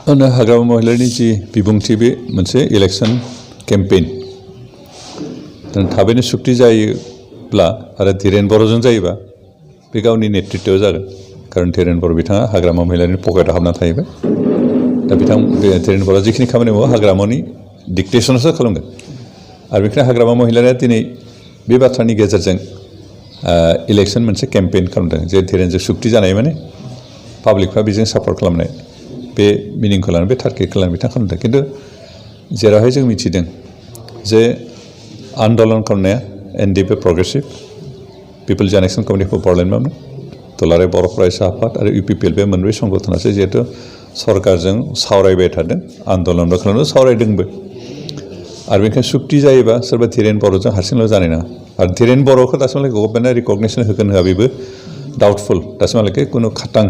हाग्रामा महिलारिनि जि बिबुंथि बे मोनसे इलेक्शन केम्पेइन थाबैनो सुक्ति जायोब्ला आरो धीरेन बर'जों जायोबा बे गावनि नेतृत्वआव जागोन कारण धीरेन बर' बिथाङा हाग्रामा महिलारिनि पकेटाव हाबना थाहैबाय दा बिथां धीरेन बर'आ जिखिनि खामानि मावो हाग्रामानि डिक्टेसनासो खालामगोन आरो बेखायनो हाग्रामा महिलारिया दिनै बे बाथ्रानि गेजेरजों इलेक्शन मोनसे केम्पेइन खालामदों जे धीरेनजों सुक्ति जानाय माने पाब्लिकफ्रा बेजों सापर्ट खालामनाय बे मिनिंखौ लानानै बे टारगेटखौ लानानै बिथां खालामदों खिन्थु जेरावहाय जों मिथिदों जे आन्दलन खालामनाया NDP progressive people's action committee for Boroland दुलाराय बर' फरायसा आफाद आरो इउपिपिएल बे मोनब्रै संगठनासो जिहेतु सरकारजों सावरायबाय थादों आन्दलनबो खालामदों सावरायदोंबो आरो बेनिखायनो सुक्ति जायोबा सोरबा धीरेन बर'जों हारसिंल' जानाय नङा आरो धीरेन बर'खौ दासिमहालागै गभर्नमेन्टआ रिकगनिसन होगोन होआ बेबो डाउटफुल दासिमहालागै खुनु खाटां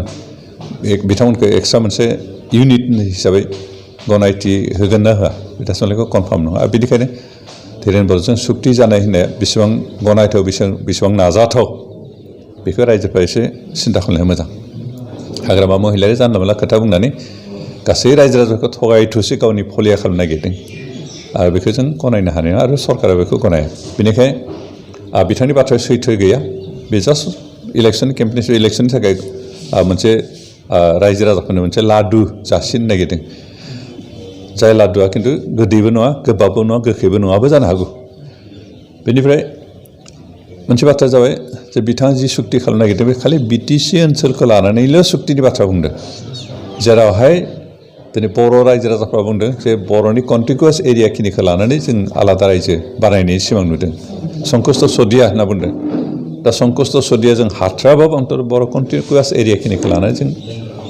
बिथांमोनखौ एक्सट्रा मोनसे इउनिट हिसाबै गनायथि होगोन ना होआ बे दासिमहालागै कनफार्म नङा आरो बेनिखायनो धीरेन बर'जों सुक्ति जानाय होननाया बेसेबां गनायथाव बेसेबां नाजाथाव बेखौ रायजोफ्रा एसे सिन्था खालामनाया मोजां हाग्रामा महिलारि जानला मोनला खोथा बुंनानै गासै रायजो राजाखौ थगाय थुसि गावनि फलिया खालामनो नागिरदों आरो बेखौ जों गनायनो हानाय नङा आरो सरकारा बेखौ गनाया बेनिखायनो बिथांनि बाथ्राया सैथो गैया बे जास्ट इलेक्शन केम्पेइन इलेक्शननि थाखाय मोनसे रायजो राजाफोरनो मोनसे लादु जासिनो नागिरदों जाय लादुआ खिन्थु गोदैबो नङा गोबाबबो नङा गोखैबो नङाबो जानो हागौ बेनिफ्राय मोनसे बाथ्रा जाबाय जे बिथाङा जि सुक्ति खालामनो नागिरदों बे खालि बिटिसि ओनसोलखौ लानानैल' सुक्तिनि बाथ्रा बुंदों जेरावहाय दिनै बर' रायजो राजाफ्रा बुंदों जे बर'नि कन्टिगुवास एरियाखिनिखौ लानानै जों आलादा रायजो बानायनायनि सिमां नुदों संकुस्थ सदिया होनना बुंदों दा संकुस्थ सदिया जों हाथ्राबाबो अन्तर बर' कन्टिगुवास एरियाखिनिखौ लानानै जों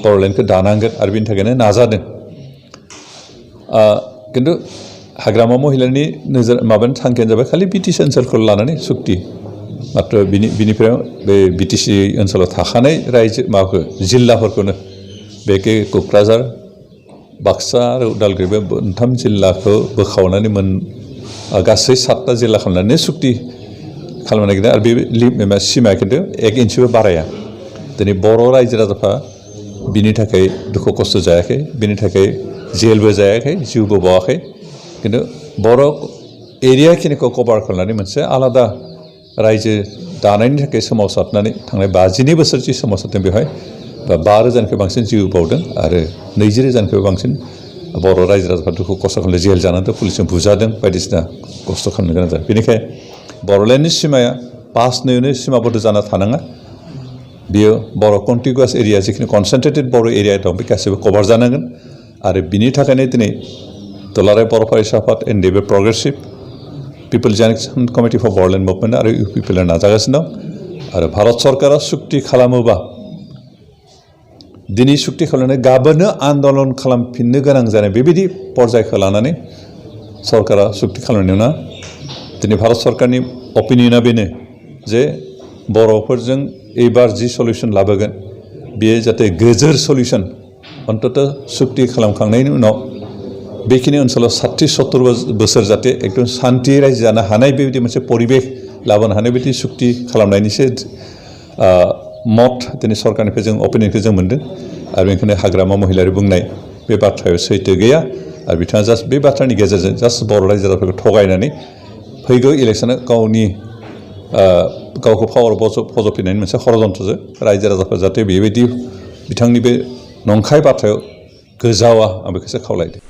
बर'लेण्डखौ दानांगोन आरो बेनि थाखायनो नाजादों खिन्थु हाग्रामा महिलारिनि नोजोर माबानि थांखियानो जाबाय खालि बिटिसि ओनसोलखौ लानानै सुक्ति मात्र बिनिफ्राय बे बिटिसि ओनसोलाव थाखानाय रायजो माबाखौ जिल्लाफोरखौनो बेखे क'क्राझार बाक्सा आरो उदालगुरि बे मोनथाम जिल्लाखौ बोखावनानै गासै 7टा जिल्ला खालामनानै सुक्ति खालामनो नागिरदों आरो बे सिमाया खिन्थु 1 इन्सिबो बाराया दिनै बर' रायजो राजाफ्रा बिनि थाखाय दुखु खस्थ' जायाखै बिनि थाखाय जेलबो जायाखै जिउबो बावाखै खिन्थु बर' एरियाखिनिखौ कभार खालामनानै मोनसे आलादा रायजो दानायनि थाखाय सोमावसारनानै थांनाय 52 बोसोर जि सोमावसारदों बेवहाय 5,000निफ्राय बांसिन जिउ बावदों आरो 20,000निफ्राय बांसिन बर' रायजो राजाफ्रा दुखु खस्थ' खालामनानै जेल जानानै पुलिसजों बुजादों बायदिसिना खस्थ' खालामनो गोनां जादों बेनिखायनो बर'लेण्डनि सिमाया पासनैनो सिमाबद्ध जाना थानाङा बियो बर' कन्टिगुवास एरिया जिखिनि कनसेन्ट्रेटेड बर' एरिया दं बे गासैबो कभार जानांगोन आरो बिनि थाखायनो दिनै दुलाराय बर' फरायसा आफाद NDP progressive people's action committee for Boroland movement आरो इउपिपिएल नाजागासिनो दं आरो भारत सरकारा सुक्ति खालामोबा दिनै सुक्ति खालामनानै गाबोननो आन्दलन खालामफिननो गोनां जानाय बेबायदि पर्यायखौ लानानै सरकारा सुक्ति खालामनाय नङा दिनै भारत सरकारनि अपिनियना बेनो जे बर'फोरजों एबार जि सलिउसन लाबोगोन बेयो जाहाथे गोजोर सलिउसन अन्तत सुक्ति खालामखांनायनि उनाव बेखिनि ओनसोलाव 60-70 बोसोर जाहाथे एकदम शान्ति रायजो जानो हानाय बेबायदि मोनसे परिबेश लाबोनो हानाय बायदि सुक्ति खालामनायनिसो मत दिनै सरकारनिफ्राय जों अपिनियनखौ जों मोन्दों आरो बेनिखायनो हाग्रामा महिलारि बुंनाय बे बाथ्रायाव सैथो गैया आरो बिथाङा जास्ट बे बाथ्रानि गेजेरजों जास्ट बर' रायजो राजाफोरखौ थगायनानै फैगौ इलेक्सनाव गावखौ पावाराव फज'फिननायनि मोनसे षड़यन्त्रजों रायजो राजाफोर जाहाथे बेबायदि बिथांनि बे नंखाय बाथ्रायाव गोजावा आं बेखौसो खावलायदों